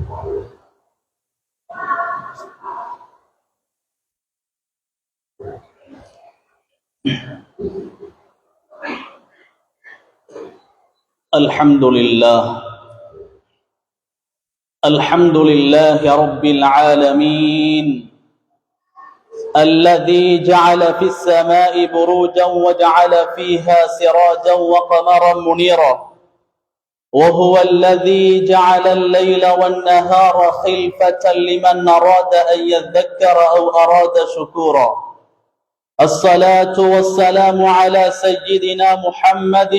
الحمد لله رب العالمين الذي جعل في السماء بروجا وجعل فيها سراجا وقمرا منيرا وهو الذي جعل الليل والنهار خلفة لمن أراد أن يذكر أو أراد شكورا. الصلاة والسلام على سيدنا محمد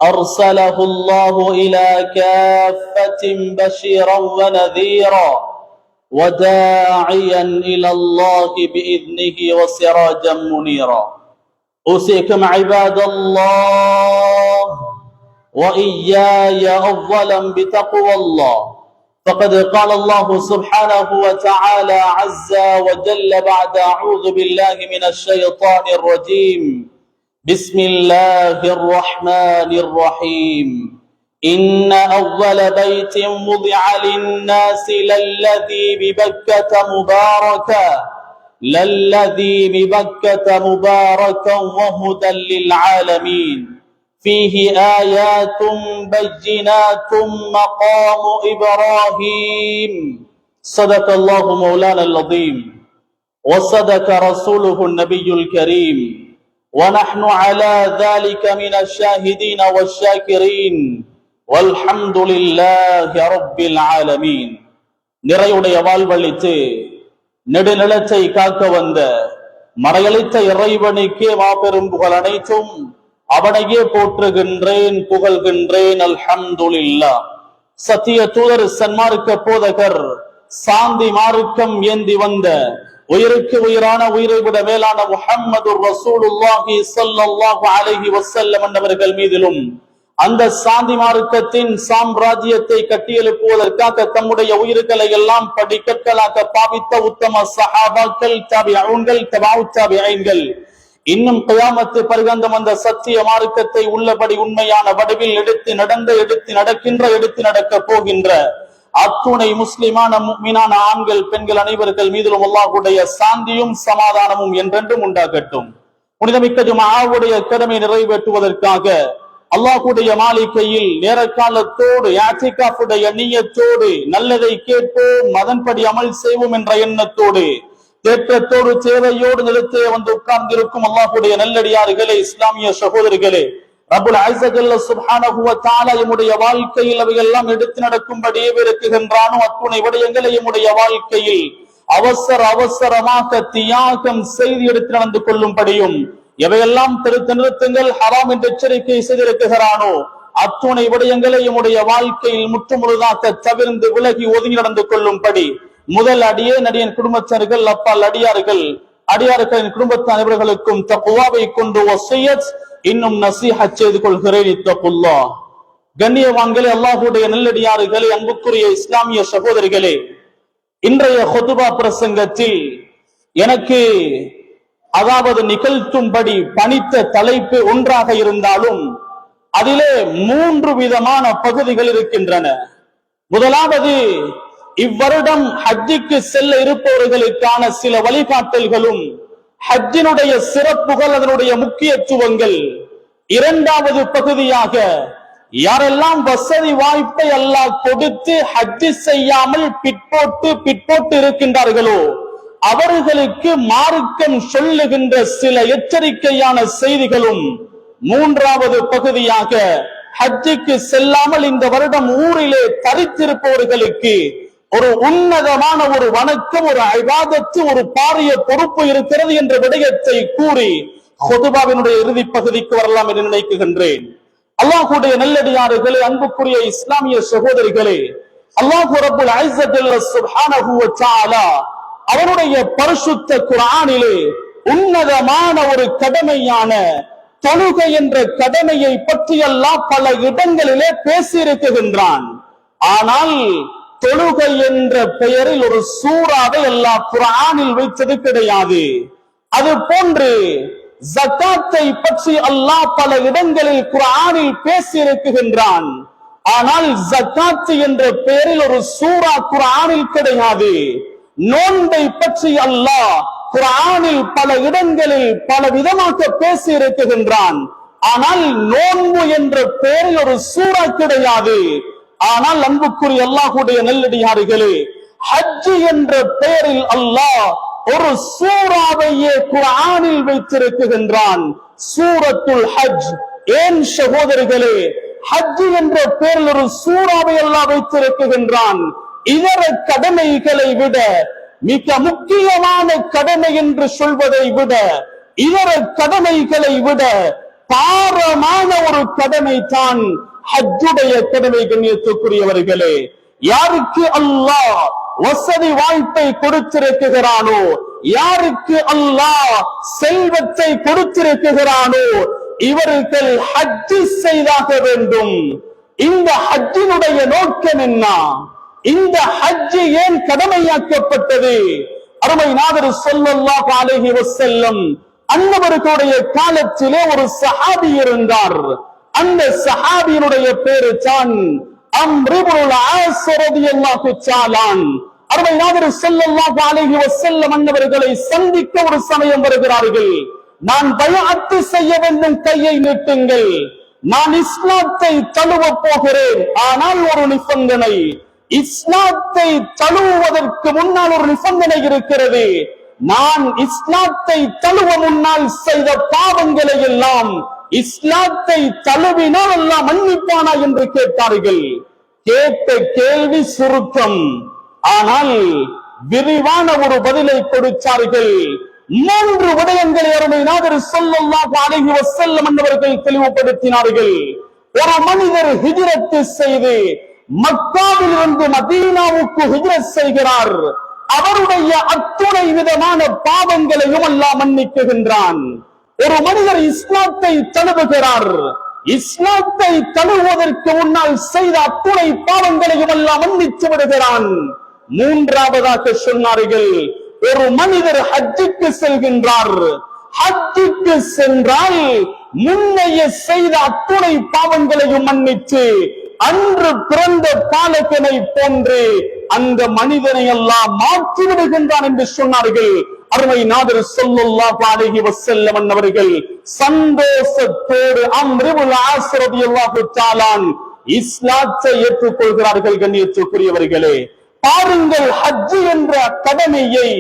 أرسله الله إلى كافة بشيرا ونذيرا وداعيا إلى الله بإذنه وسراجا منيرا. أوصيكم عباد الله وإياي أولا بتقوى الله، فقد قال الله سبحانه وتعالى عز وجل بعد أعوذ بالله من الشيطان الرجيم: بسم الله الرحمن الرحيم. إن أول بيت وضع للناس للذي ببكة مباركا وهدى للعالمين فيه آيات بينات مقام إبراهيم. صدق الله مولانا العظيم وصدق رسوله النبي الكريم ونحن على ذلك من الشاهدين والشاكرين والحمد لله رب العالمين. நிறையுடைய வாழ்வளித்து நெடுநிலத்தை காக்க வந்த மறையளித்த இறைவனுக்கே மாபெரும் புகழ் அனைத்தும் அவனையே போற்றுகின்றேன், புகழ்கின்றேன். அல்ஹம்துலில்லாஹ். சத்திய தூதர், சன்மார்க்க போதகர், சாந்தி மார்க்கம் ஏந்தி வந்த உயிருக்கு உயிரான உயிரை விட மேலான முஹம்மது ரசூலுல்லாஹி ஸல்லல்லாஹு அலைஹி வஸல்லம் என்பவர்கள் மீதிலும் அந்த சாந்தி மார்க்கத்தின் சாம்ராஜ்யத்தை கட்டியெழுப்புவதற்காக தம்முடைய உயிர்களை எல்லாம் படிக்கற்களாக பாவித்த உத்தம சஹாபாக்கள், தாபிஊன்கள், தபஉ தாபிஈன்கள், இன்னும் கியாமத்து பர்யந்தம் அந்த சத்திய மார்க்கத்தை உள்ளபடி உண்மையான வடிவில் எடுத்து நடக்கின்ற எடுத்து நடக்க போகின்ற அத்துணை முஸ்லிமான முஃமினான ஆண்கள், பெண்கள் அனைவர்கள் மீதிலும் அல்லாஹ்வுடைய சாந்தியும் சமாதானமும் என்றென்றும் உண்டாகட்டும். புனிதமிக்க ஜும்ஆவுடைய கடமை நிறைவேற்றுவதற்காக அல்லாஹ்வுடைய மாளிகையில் நேரக்காலத்தோடு இஅ்திகாஃபுடைய நிய்யத்தோடு நல்லதை கேட்போம், அதன்படி அமல் செய்வோம் என்ற எண்ணத்தோடு தேற்றத்தோடு சேவையோடு நிலத்தே வந்து உட்கார்ந்திருக்கும் அல்லாஹ்வுடைய நல்லடியார்களே, இஸ்லாமிய சகோதரர்களே, ரப்புல் இஸ்ஸத் சுப்ஹானஹு வ தஆலா நம்முடைய வாழ்க்கையில் அவையெல்லாம் எடுத்து நடக்கும்படியே விரும்புகின்றானோ அத்துணை விடயங்களை நம்முடைய வாழ்க்கையில் அவசரமாக தியாகம் செய்து எடுத்து நடந்து கொள்ளும்படியும், எவையெல்லாம் தடுத்து நிறுத்துங்கள் ஹராம் என்று எச்சரிக்கை செய்திருக்கிறானோ அத்துணை விடயங்களை நம்முடைய வாழ்க்கையில் முற்றுமுழுதாக தவிர்ந்து விலகி ஒதுங்கி நடந்து கொள்ளும்படி முதல் அடியேன் குடும்பத்தினர்கள், அப்பால் அடியார்களின் குடும்பத்த அனைவர்களுக்கும் தக்வாவை கொண்டு வஸியத் இன்னும் நசீஹத் செய்து கொள்கிறேன். இத்தகுல்லாஹ். கண்ணியவான்களே, அல்லாஹ்வுடைய நல்லடியார்களே, அன்புக்குரிய இஸ்லாமிய சகோதரிகளே, இன்றைய ஹுதுபா பிரசங்கத்தில் எனக்கு அதாவது நிகழ்த்தும்படி பணித்த தலைப்பு ஒன்றாக இருந்தாலும் அதிலே 3 விதமான பகுதிகள் இருக்கின்றன. முதலாவது, இவ்வருடம் ஹஜ்ஜுக்கு செல்ல இருப்பவர்களுக்கான சில வழிகாட்டல்களும் ஹஜ்ஜினுடைய சிறப்புகள், அதனுடைய முக்கியத்துவங்கள். இரண்டாவது பகுதியாக, யாரெல்லாம் வசதி வாய்ப்பை அல்லாஹ் கொடுத்து ஹஜ்ஜு செய்யாமல் பிற்போட்டு இருக்கின்றார்களோ அவர்களுக்கு மார்க்கம் சொல்லுகின்ற சில எச்சரிக்கையான செய்திகளும். மூன்றாவது பகுதியாக, ஹஜ்ஜுக்கு செல்லாமல் இந்த வருடம் ஊரிலே தரித்திருப்பவர்களுக்கு ஒரு உன்னதமான ஒரு வணக்கம், ஒரு இபாதத்து, ஒரு பாரிய பொறுப்பு இருக்கிறது என்ற விடயத்தை கூறி ஹுதுபாவினுடைய இறுதி பகுதிக்கு வரலாம் என்று நினைக்கின்றேன். அல்லாஹ்வுடைய நல்லடியார்களே, அன்புக்குரிய இஸ்லாமிய சகோதரிகளே, அல்லாஹ் ரப்புல் இஸ்ஸத் சுப்ஹானஹு வ தஆலா அவருடைய பரிசுத்த குர்ஆனிலே உன்னதமான ஒரு கடமையான தொழுகை என்ற கடமையை பற்றி அல்லாஹ் பல இடங்களிலே பேசியிருக்கின்றான். ஆனால் தொழுகை என்ற பெயரில் ஒரு சூறாவை அல்லாஹ் குர்ஆனில் வைத்தது கிடையாது. அது போன்று ஜகாத்தை பற்றி அல்லாஹ் பல இடங்களில் குர்ஆனில் பேசியிருக்கின்றான். ஆனால் ஜகாத் என்ற பெயரில் ஒரு சூரா குர்ஆனில் கிடையாது. நோன்பை பற்றி அல்லாஹ் குர்ஆனில் பல இடங்களில் பல விதமாக பேசி இருக்குகின்றான். ஆனால் நோன்பு என்ற பெயரில் ஒரு சூரா கிடையாது. ஆனால் அன்புக்குரிய அல்லாஹ்வுடைய நல்லடியார்களே, ஹஜ் என்ற பெயரில் அல்லாஹ் ஒரு சூராவையே குர்ஆனில் வைத்திருக்கின்றான், சூரத்துல் ஹஜ். ஏன் சகோதரர்களே, ஹஜ் என்ற பெயரில் ஒரு சூராவை அல்லாஹ் வைத்திருக்கின்றான்? இதர கடமைகளை விட மிக முக்கியமான கடமை என்று சொல்வதை விட, இதர கடமைகளை விட பாரமான ஒரு கடமை தான் ஹஜ்ஜுடைய கடமை. கண்ணியத்துக்குரியவர்களே, யாருக்கு அல்லாஹ் வசதி வாய்ப்பை கொடுத்திருக்கிறானோ, யாருக்கு அல்லாஹ் செல்வத்தை கொடுத்திருக்கிறானோ, இவர்கள் ஹஜ் செய்தாக வேண்டும். இந்த ஹஜ்ஜினுடைய நோக்கம் என்ன? இந்த ஹஜ் ஏன் கடமையாக்கப்பட்டது? அருமை நாதர் ஸல்லல்லாஹு அலைஹி வஸல்லம் அன்னவர்களுடைய காலத்திலே ஒரு சஹாபி இருந்தார். அந்த சஹாபியினுடைய பேரு தான் அம்ர் இப்னுல் ஆஸ் ரலியல்லாஹு தஆலா. அருமை நாதர் ஸல்லல்லாஹு அலைஹி வஸல்லம் அன்னவர்களை சந்திக்க ஒரு சமயம் வருகிறார்கள். நான் பைஅத் செய்ய வேண்டும், கையை நீட்டுங்கள், நான் இஸ்லாத்தை தழுவ போகிறேன். ஆனால் ஒரு நிபந்தனை, இஸ்லாத்தை தழுவுவதற்கு முன்னால் ஒரு நிபந்தனை இருக்கிறது. நான் இஸ்லாத்தை தழுவ முன்னால் செய்த பாவங்களை எல்லாம் இஸ்லாத்தை தழுவினால் எல்லாம் மன்னிப்பானா என்று கேட்டார்கள். கேட்ட கேள்வி சுருக்கம், ஆனால் விரிவான ஒரு பதிலை கொடுத்தார்கள். 3 விடயங்களை அருமை நாதர் ஸல்லல்லாஹு அலைஹி வஸல்லம் அன்னவர்கள் தெளிவுபடுத்தினார்கள். ஒரு மனிதர் ஹிஜ்ரத் செய்து மக்காவில் இருந்து மதீனாவுக்கு ஹிஜ்ரத் செய்கிறார். அவருடைய அத்துணை விதமான பாவங்களையும் அல்லாஹ் மன்னிக்குகின்றான். ஒரு மனிதர் இஸ்லாத்தை தழுவுகிறார். இஸ்லாத்தை தழுவுவதற்கு முன்னால் செய்த அத்துணை பாவங்களையும் அல்லாஹ் மன்னித்து விடுகிறான். 3ஆவதாக சொன்னார்கள், ஒரு மனிதர் ஹஜ்ஜுக்கு செல்கின்றார். ஹஜ்ஜுக்கு சென்றால் முன்னைய செய்த அத்துணை பாவங்களையும் மன்னித்து அன்று பிறந்த பாலகனை போன்று அந்த மனிதனை எல்லாம் மாற்றி விடுகின்றான் என்று சொன்னார்கள். அருமை நாதர் ஸல்லல்லாஹு அலைஹி வஸல்லம் அன்னவர்கள் சந்தோஷத்தோடு அம்ர் இப்னுல் ஆஸ் ரலியல்லாஹு தஆலா இஸ்லாத்தை ஏற்றுக்கொள்கிறார்கள். கண்ணியத்துக்குரியவர்களே, பாருங்கள், ஹஜ் என்ற கடமையை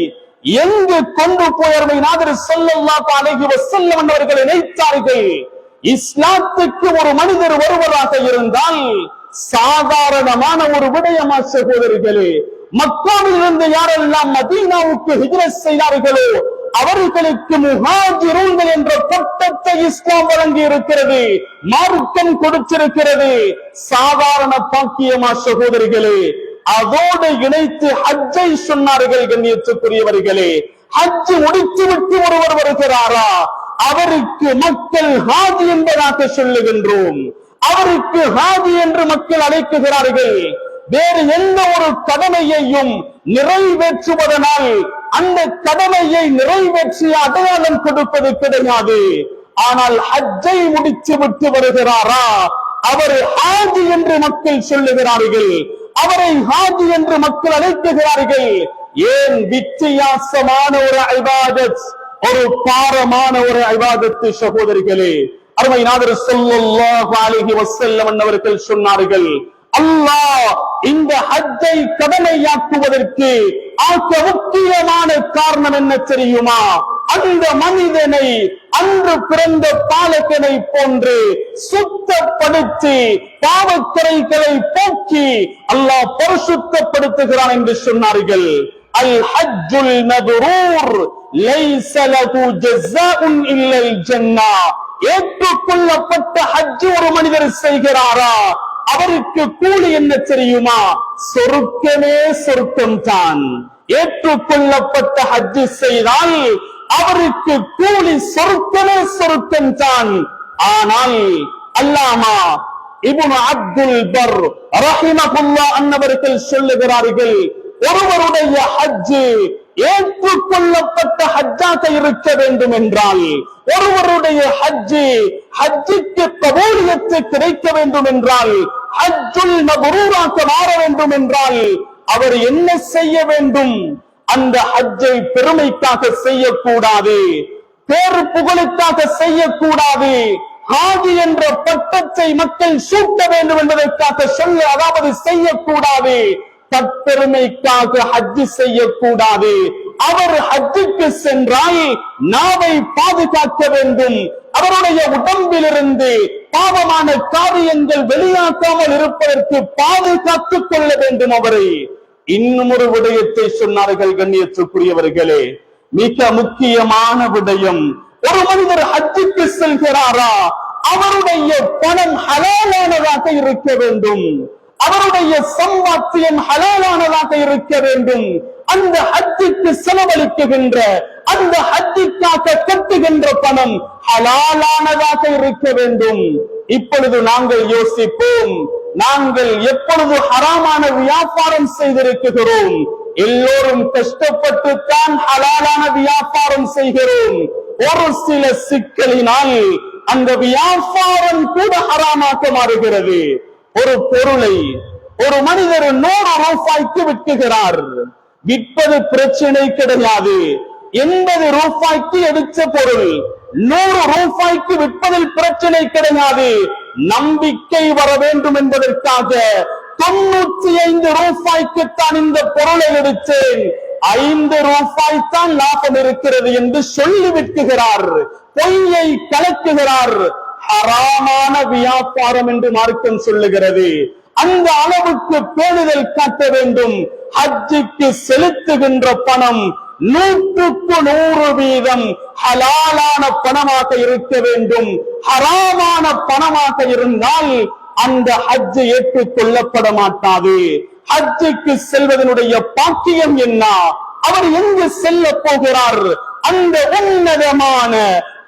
எங்கு கொண்டு போய் அருமை நாதர் ஸல்லல்லாஹு அலைஹி வஸல்லம் அன்னவர்கள் நினைத்தார்கள். இஸ்லாத்துக்கு ஒரு மனிதர் வருவதாக இருந்தால் சாதாரணமான ஒரு விடயமா சகோதரர்களே? மக்காவில் இருந்து யாரெல்லாம் மதீனாவுக்கு ஹிஜ்ரத் செய்தார்களோ அவர்களுக்கு முஹாஜிரூன்கள் என்ற பட்டத்தை இஸ்லாம் வழங்கி இருக்கிறது, மார்க்கம் கொடுத்திருக்கிறது. சாதாரண பாக்கியமா சகோதரிகளே? அதோடு இணைத்து ஹஜ்ஜை சொன்னார்கள். கண்ணியத்துக்குரியவர்களே, ஹஜ் முடித்துவிட்டு ஒருவர் வருகிறாரா, அவருக்கு மக்கள் ஹாஜி என்பதாக சொல்லுகின்றோம். அவருக்கு ஹாஜி என்று மக்கள் அழைக்குகிறார்கள். வேறு எந்த ஒரு கடமையையும் நிறைவேற்றுவதனால் அந்த கடமையை நிறைவேற்றிய அடையாளம் கொடுப்பது கிடையாது. ஆனால் ஹஜ்ஜை முடித்து விட்டு வருகிறாரா, அவர் ஹாஜி என்று மக்கள் சொல்லுகிறார்கள், அவரை ஹாஜி என்று மக்கள் அழைக்குகிறார்கள். ஏன்? வித்தியாசமான ஒரு இபாதத், ஒரு பாரமான ஒரு இபாதத் சகோதரிகளே. அருமை நாதர் ஸல்லல்லாஹு அலைஹி வஸல்லம் அன்னவர்கள் சொன்னார்கள், அல்லாஹ் இந்த ஹஜ்ஜை கடமையாக்குவதற்கு ஆக முக்கியமான காரணம் என்ன தெரியுமா? அந்த மனிதனை அன்று பிறந்த பாலகனை போன்று சுத்தப்படுத்தி பாவக்கரைகளை போக்கி அல்லாஹ் பரிசுத்தப்படுத்துகிறான் என்று சொன்னார்கள். அல் ஹஜ்ஜுல் மப்ரூர் லைஸ லஹு ஜஸாஉன் இல்லல் ஜன்னah. ஏற்றுக்கொள்ளப்பட்ட ஹஜ் ஒரு மனிதர் செய்கிறாரா, அவருக்கு கூலி என்ன தெரியுமா? சொர்க்கமே சொர்க்கம் தான். ஏற்றுக்கொள்ளப்பட்ட ஹஜ் செய்தால் அவருக்கு கூலி சொர்க்கமே சொர்க்கம் தான். ஆனால் அல்லாமா இப்னு அப்துல் பர் ரஹிமஹுல்லாஹ் அன்னவர்கள் சொல்லுகிறார்கள், ஒருவருடைய ஹஜ் ஏற்றுக்கொள்ளப்பட்ட ஹஜ்ஜாக இருக்க வேண்டும் என்றால், ஒருவருடைய ஹஜ்ஜுக்கு கபூலியத்து கிடைக்க வேண்டும் என்றால், ஹஜ்ஜுல் மப்ரூராக மாற வேண்டும் என்றால் அவர் என்ன செய்ய வேண்டும்? அந்த ஹஜ்ஜை பெருமைக்காக செய்யக்கூடாது, பேரு புகழுக்காக செய்யக்கூடாது, ஹாஜி என்ற பட்டத்தை மக்கள் சூட்ட வேண்டும் என்பதற்காக அதாவது செய்யக்கூடாது, தற்பெருமைக்காக ஹஜ் செய்யக்கூடாது. அவர் ஹஜ்ஜுக்கு சென்றால் நாவை பாதுகாக்க வேண்டும், அவருடைய உடம்பிலிருந்து பாவமான காரியங்கள் வெளியாக்காமல் இருப்பதற்கு பாதுகாத்துக் கொள்ள வேண்டும் அவரை. இன்னும் ஒரு விடயத்தை சொன்னார்கள் கண்ணியத்துக்குரியவர்களே, மிக முக்கியமான விடயம். ஒரு மனிதர் ஹஜ்ஜுக்கு செல்கிறாரா, அவருடைய பணம் ஹலாலானதாக இருக்க வேண்டும், அவருடைய சம்பாத்தியம் ஹலாலானதாக இருக்க வேண்டும். அந்த ஹஜ்ஜுக்கு செலவழிக்குகின்ற, அந்த ஹஜ்ஜுக்காக கட்டுகின்ற பணம் ஹலாலானதாக இருக்க வேண்டும். இப்பொழுது நாங்கள் யோசிப்போம், நாங்கள் எப்பொழுது ஹராமான வியாபாரம் செய்திருக்கிறோம்? எல்லோரும் கஷ்டப்பட்டு தான் ஹலாலான வியாபாரம் செய்கிறோம். ஒரு சில சிக்கலினால் அந்த வியாபாரம் கூட ஹராமாக மாறுகிறது. ஒரு பொருளை ஒரு மனிதர் 100 ரூபாய்க்கு விற்குகிறார், விற்பது பிரச்சனை கிடையாது. 80 ரூபாய்க்கு எடுத்த பொருள் 100 ரூபாய்க்கு விற்பதில் பிரச்சனை கிடையாது. நம்பிக்கை வர வேண்டும் என்பதற்காக 95 ரூபாய்க்கு தான் இந்த பொருளை எடுத்தேன், 5 ரூபாய் தான் லாபம் இருக்கிறது என்று சொல்லி விற்குகிறார், பொய்யை கலக்குகிறார். ஹராமான வியாபாரம் என்று மார்க்கம் சொல்லுகிறது. அந்த அளவுக்கு பேணுதல் காட்ட வேண்டும். ஹஜ்ஜுக்கு செலுத்துகின்ற பணம் 100க்கு 100% ஹலாலான பணமாக இருக்க வேண்டும். ஹராமான பணமாக இருந்தால் அந்த ஹஜ் ஏற்றுக்கொள்ளப்பட மாட்டாது. ஹஜ்ஜுக்கு செல்வதனுடைய பாக்கியம் என்ன? அவர் எங்கு செல்ல போகிறார்? அந்த உன்னதமான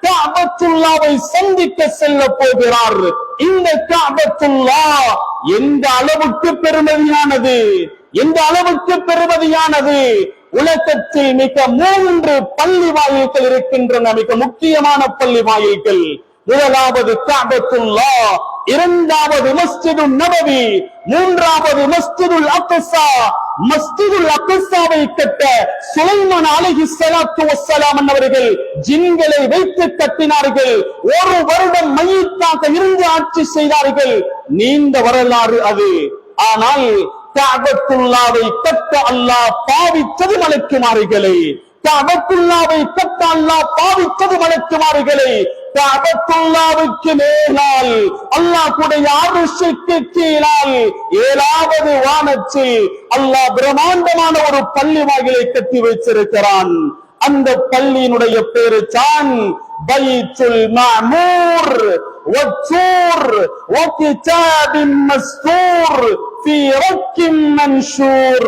கஅபத்துல்லாவை சந்திக்க செல்ல போகிறார். இந்த கஅபத்துல்லா எந்த அளவுக்கு பெருமதியானது, எந்த அளவுக்கு பெருமதியானது! உலகத்தில் மிக 3 பள்ளி வாயில்கள் இருக்கின்றன, மிக முக்கியமான பள்ளி வாயில்கள். முதலாவது கஅபத்துல்லா, இரண்டாவது மஸ்ஜிதுன் நபவி, மூன்றாவது மஸ்ஜிதுல் அக்ஸா. மஸ்ஜிதுல் அக்ஸாவை கட்ட சுலைமான் அலைஹிஸ்ஸலாத்து வஸ்ஸலாம் அவர்கள் ஜின்களை வைத்து கட்டினார்கள். 1 வருடம் மையத்தாக இருந்து ஆட்சி செய்தார்கள். நீண்ட வரலாறு அது. ஆனால் கஅபத்துல்லாவை கட்ட அல்லாஹ் பாவித்தது மலக்குமார்களை. கஅபத்துல்லாவை கட்ட அல்லாஹ் பாவித்தது மலக்குமார்களை. கஅபத்துல்லாவுக்கு மேலால் அல்லாஹ்வுடைய அர்ஷுக்கு கீழால் 7வது வானத்தில் அல்லாஹ் பிரம்மாண்டமான ஒரு பள்ளி வாயிலை கட்டி வைத்திருக்கிறான். அந்த பள்ளியினுடைய பேரு தான் பைத்துல் மஅமூர் வத்தூர் வகிதாபின் மஸ்தூர் في رك منشور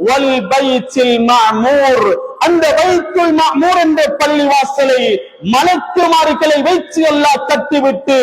والبيت المعمور. அந்த பைத்துல் மஅமூர் என்ற பள்ளிவாசலை மலக்குமார்களை வைத்து அல்லாஹ் கட்டிவிட்டு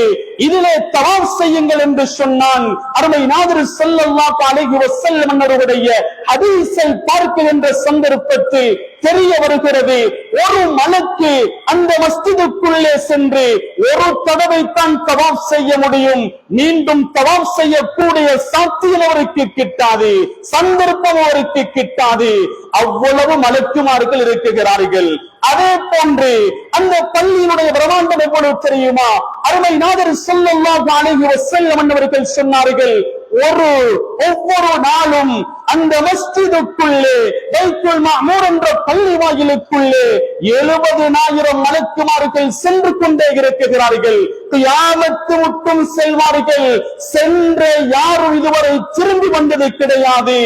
இதிலே தவாஃப் செய்யுங்கள் என்று சொன்னான். அருமை நாதர் ஸல்லல்லாஹு அலைஹி வஸல்லம் அவர்களுடைய ஹதீஸை பார்க்கின்ற சந்தர்ப்பத்தில் தெரிய வருகிறது, ஒரு மலக்கு அந்த மஸ்ஜிதுக்குள்ளே சென்று ஒரு தடவை தான் தவாஃப் செய்ய முடியும், மீண்டும் தவாஃப் செய்யக்கூடிய சாத்தியம் அவருக்கு கிட்டாது, சந்தர்ப்பம் அவருக்கு கிட்டாது. அவ்வளவு மலக்குமார்கள் இருக்கிறார்கள். அதே போன்று அந்த பள்ளியினுடைய பிரமாண்டம் எவ்வளவு தெரியுமா? அருமை நாதர் ஸல்லல்லாஹு அலைஹி வஸல்லம் அவர்கள் சொன்னார்கள், ஒவ்வொரு நாளும் அந்த மஸ்ஜிதுக்குள்ளே பைத்துல் மஅமூர் என்ற பள்ளி வாயிலுக்குள்ளே 70,000 மலக்குமார்கள் சென்று கொண்டே இருக்கிறார்கள். கியாமத் முட்டும் செல்வார்கள். சென்ற யாரும் இதுவரை திரும்பி வந்தது கிடையாது.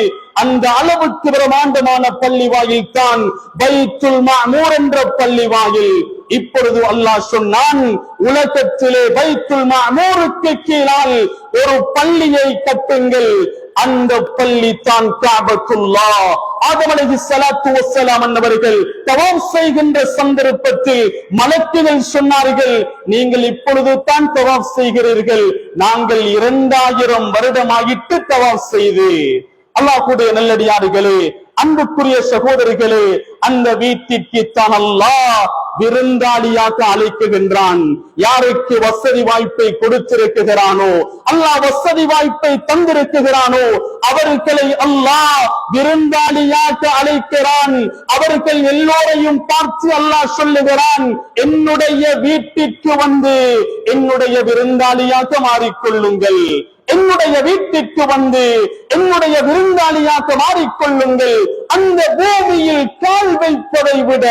அந்த அளவுக்கு பிரமாண்டமான பள்ளி வாயில் தான் பைத்துல் மஅமூர் என்ற பள்ளி வாயில். இப்பொழுது அல்லாஹ் சொன்னான், உலகத்திலே பைத்துல் மஅமூருக்கு கீழால் ஒரு பள்ளியை கட்டுங்கள். அந்த பள்ளி தான் கஅபத்துல்லாஹ். ஆதம் அலைஹிஸ்ஸலாத்து வஸ்ஸலாம் அவர்கள் தவாஃப் செய்கின்ற சந்தர்ப்பத்தில் மலக்குகள் சொன்னார்கள், நீங்கள் இப்பொழுது தான் தவாஃப் செய்கிறீர்கள், நாங்கள் 2000 வருடமாயிட்டு தவாஃப் செய்து. அல்லாஹ்வுடைய நல்லடியார்களே, அன்புக்குரிய சகோதரிகளே, அந்த வீட்டிற்கு தான் அல்லாஹ் விருந்தாளியாக அழைக்குகின்றான். யாருக்கு வசதி வாய்ப்பை கொடுத்திருக்கிறானோ, அல்லாஹ் வசதி வாய்ப்பை தந்திருக்கிறானோ, அவர்களை அல்லாஹ் விருந்தாளியாக அழைக்கிறான். அவர்கள் எல்லோரையும் பார்த்து அல்லாஹ் சொல்லுகிறான், என்னுடைய வீட்டிற்கு வந்து என்னுடைய விருந்தாளியாக மாறிக்கொள்ளுங்கள், என்னுடைய வீட்டிற்கு வந்து என்னுடைய விருந்தாளியாக மாறிக்கொள்ளுங்கள். அந்த பூமியில் கால் வைப்பதை விட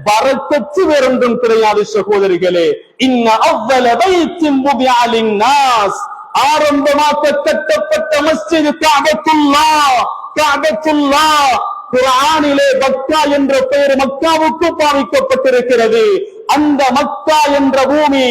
பரக்கத்து வேறொன்றும் கிடையாது சகோதரிகளே. இன்ன அவ்வள பைத்தின் புதிய லின்னாஸ், ஆரம்பமாக கட்டப்பட்ட மஸ்ஜித் கஅபத்துல்லாஹ். கஅபத்துல்லாஹ் குர்ஆனிலே மக்கா என்ற பெயர் மக்காவுக்கு பாவிக்கப்பட்டிருக்கிறது. அந்த மக்கா என்ற பூமி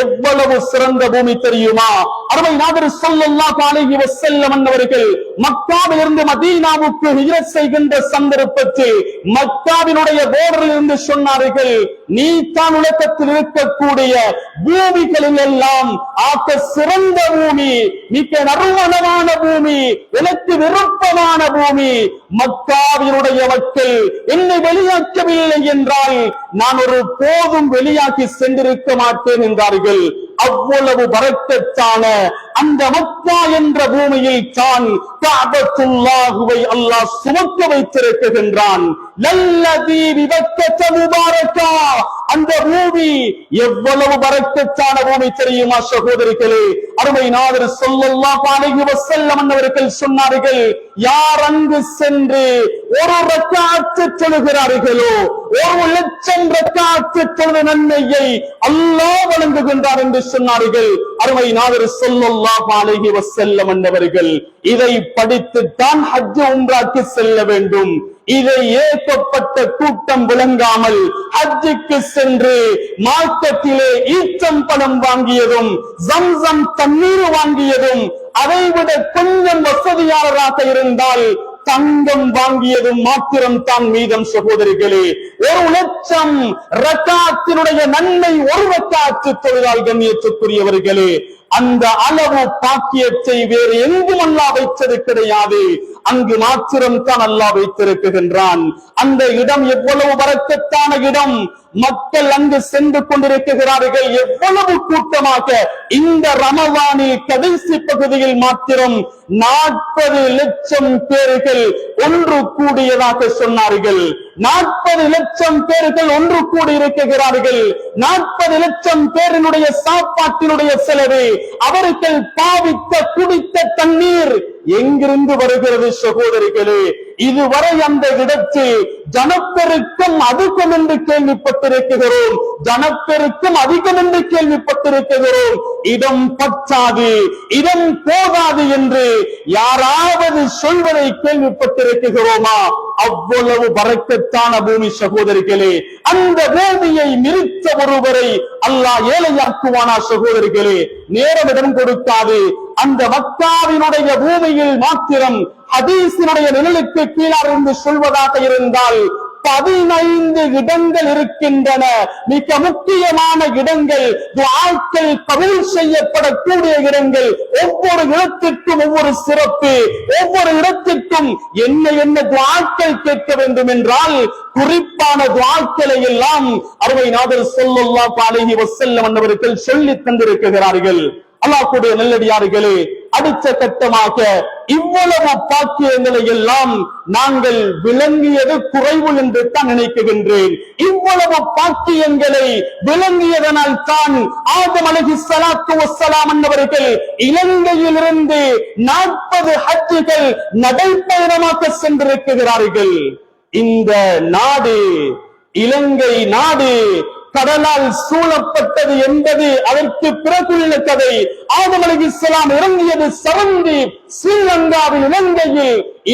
எவ்வளவு சிறந்த பூமி தெரியுமா? அருமை நாதர் ஸல்லல்லாஹு அலைஹி வஸல்லம் அவர்கள் மக்காவிலிருந்து மதீனாவுக்கு ஹிஜ்ரத் செய்கின்ற சந்தர்ப்பத்தில் மக்காவினுடைய போர்டரில் இருந்து சொன்னார்கள், நீ தான் உலகத்தில் இருக்கக்கூடிய பூமிகளில் எல்லாம் ஆக்க சிறந்த பூமி, மிக நறுமணமான பூமி, எனக்கு விருப்பமான பூமி. மக்காவினுடைய மக்கள் என்னை வெளியாக்கவில்லை என்றால் நான் ஒரு போதும் வெளியாக்கி சென்றிருக்க மாட்டேன் என்றார்கள். அவ்வளவு பரக்கத்தான அந்த மக்கா என்ற பூமியில் தான் கஅபத்துல்லாஹுவை அல்லாஹ் சுமக்க வைத்திருக்கின்றான். லல்லதீ பிபக்கத முபாரக்கா, அந்த பூமி எவ்வளவு பரக்கத்தான பூமி தெரியுமா சகோதரிகளே? அருமை நாதர் ஸல்லல்லாஹு அலைஹி வஸல்லம் அவர்கள் சொன்னார்கள், யார் அங்கு சென்று ஒரு ரக்அத் தொழுகிறார்களோ 1,00,000 ரக்அத் தொழுத நன்மையை அல்லாஹ் வழங்குகின்றார் என்று சொன்னார்கள். அருமை நாதர் ஸல்லல்லாஹு அலைஹி வஸல்லம் அவர்கள் இதை படித்துத்தான் ஹஜ் உம்ராக்கு செல்ல வேண்டும். இதை ஏற்கப்பட்ட கூட்டம் விளங்காமல் ஹஜ்ஜுக்கு சென்று மார்க்கெட்டிலே ஈச்சம்பழம் வாங்கியதும் ஜம்சம் தண்ணீர் வாங்கியதும், அதைவிட கொஞ்சம் வசதியாளராக இருந்தால் தங்கம் வாங்கியதும் மாத்திரம் தான் மீதம் சகோதரிகளே. 1,00,000 ரக்காத்தினுடைய நன்மை ஒரு ரக்காத்து தொழுதால் கண்ணியத்துக்குரியவர்களே. அந்த அளவு பாக்கியத்தை வேறு எங்கும் அல்லாஹ் வைத்தது கிடையாது. அங்கு மாத்திரம் தான் அல்லாஹ் வைத்திருக்கின்றான். அந்த இடம் எவ்வளவு பரக்கத்தான இடம். மக்கள் அங்கு சென்று கொண்டிருக்கிறார்கள் எவ்வளவு கூட்டமாக. இந்த ரமலானில் கடைசி பகுதியில் மாத்திரம் 40 லட்சம் பேர்கள் ஒன்று கூடியதாக சொன்னார்கள். 40 லட்சம் பேர்கள் ஒன்று கூடி இருக்கிறார்கள். 40 லட்சம் பேரினுடைய சாப்பாட்டினுடைய செலவு, அவர்கள் பாவித்த குடித்த தண்ணீர் எங்கிருந்து வருகிறது சகோதரிகளே? இதுவரை அந்த இடத்தில் ஜனப்பெருக்கம் அதிகம் என்று கேள்விப்பட்டிருக்கிறோம், ஜனப்பெருக்கம் அதிகம் என்று கேள்விப்பட்டிருக்கிறோம். இடம் பற்றாது, இடம் போகாது என்று யாராவது சொல்வதை கேள்விப்பட்டிருக்கிறோமா? அவ்வளவு பரக்கத்தான பூமி சகோதரிகளே. அந்த பூமியை நிறுத்த ஒருவரை அல்லாஹ் ஏழையாக்குவானா சகோதரிகளே? நேரம் இடம் கொடுக்காது. அந்த மக்காவினுடைய பூமியில் மாத்திரம் ஹதீஸினுடைய நிழலுக்கு கீழார் என்று சொல்வதாக இருந்தால் 15 இடங்கள் இருக்கின்றன. மிக முக்கியமான இடங்கள், துஆக்கள் கபூல் செய்யப்படக்கூடிய இடங்கள். ஒவ்வொரு இடத்திற்கும் ஒவ்வொரு சிறப்பு, ஒவ்வொரு இடத்திற்கும் என்ன துஆக்கள் கேட்க வேண்டும் என்றால் குறிப்பான துஆக்களை எல்லாம் அருமை நாதர் ஸல்லல்லாஹு அலைஹி வஸல்லம் அவர்கள் சொல்லி தந்திருக்கிறார்கள். அல்லாஹ்வுடைய நல்லடியார்களே, அடுத்த கட்டமாக இவ்வளவு பாக்கியங்களை எல்லாம் நாங்கள் விளங்கியது குறைவு என்று தான் நினைக்கின்றேன். இவ்வளவு பாக்கியங்களை விளங்கியதனால் தான் ஆதம் அலைஹிஸ்ஸலாத்து வஸ்ஸலாம் அவர்கள் இலங்கையிலிருந்து 40 ஹஜ்ஜுகள் நடைபயணமாக சென்றிருக்கிறார்கள். இந்த நாடு, இலங்கை நாடு கடலால் சூழப்பட்டது என்பது அதற்கு பிறகுள்ள கதை. ஆதம் அலைஹிஸ்ஸலாம் இறங்கியது சரந்தீப், ஸ்ரீலங்காவில்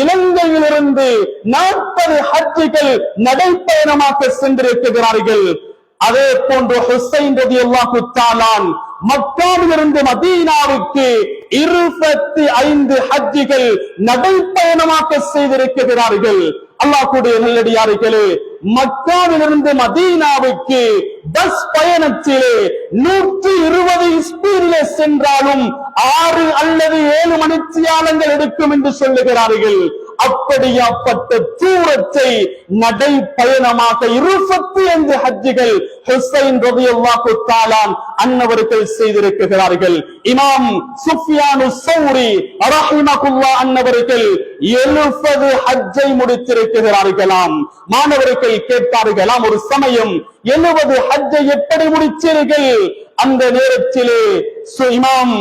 இலங்கையிலிருந்து 40 ஹஜ்ஜுகள் நடைபயணமாக சென்றிருக்கிறார்கள். அதே போன்று ஹுசைன் ரலியல்லாஹு தஆலா மக்காவிலிருந்து மதீனாவுக்கு 25 ஹஜ்ஜுகள் நடைபயணமாக செய்திருக்கிறார்கள். அல்லாஹ்வுடைய நல்லடியார்களே, மக்காவிலிருந்து மதீனாவுக்கு பஸ் பயணத்திலே 120 ஸ்பீடிலே சென்றாலும் 6 அல்லது 7 மணித்தியாலங்கள் எடுக்கும் என்று சொல்லுகிறார்கள். அப்படியாப்பட்ட தூரத்தை நடைப்பயணமாக 25 ஹஜ்ஜிகள் ஹுசைன் ரலியல்லாஹு தஆலா அன்னவர்கள் செய்திருக்கிறார்கள். இமாம் சுஃபியானு ஸௌரி ரஹிமஹுல்லாஹ் அன்னவர்கள் 70 ஹஜ்ஜை முடித்திருக்கிறார்களாம். மாணவர்கள் கேட்டார்களாம், ஒரு சமயம் 70 ஹஜ்ஜை எப்படி முடித்தீர்கள்? அந்த நேரத்திலே இமாம்